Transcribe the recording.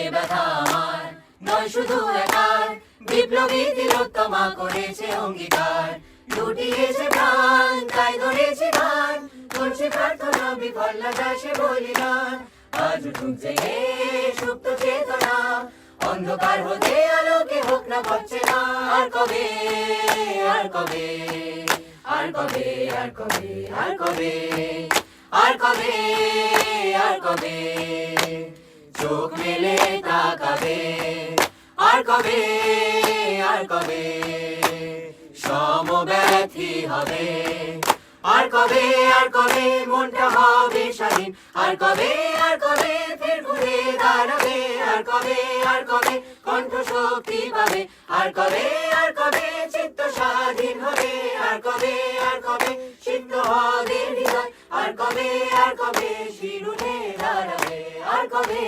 এ ব্যথা আমার নয় শুধু একার, বিপ্লবী তিলোত্তমা করেছে অঙ্গীকার। লুটিয়েছে প্রাণ তাই ধরেছি গান, করছে প্রার্থনা বিফল না যায় সে বলিদান। আজ উঠুক জেগে সুপ্ত চেতনা, অন্ধকার হতে আলোকে হোক না পাচ্ছে না। আর কবে আর কবে আর কবে আর কবে আর কবে আর কবে আর কবে চোখ মেলে তাকাবে। আর কবে আর কবে সমব্যথী হবে। আর কবে মনটা হবে স্বাধীন। আর কবে ফের ঘুরে দাঁড়াবে। আর কবে কণ্ঠ শক্তি পাবে। আর কবে চিত্ত স্বাধীন হবে। আর কবে সিদ্ধ হবে হৃদয়। আর কবে শির উঠে দাঁড়াবে। আর কবে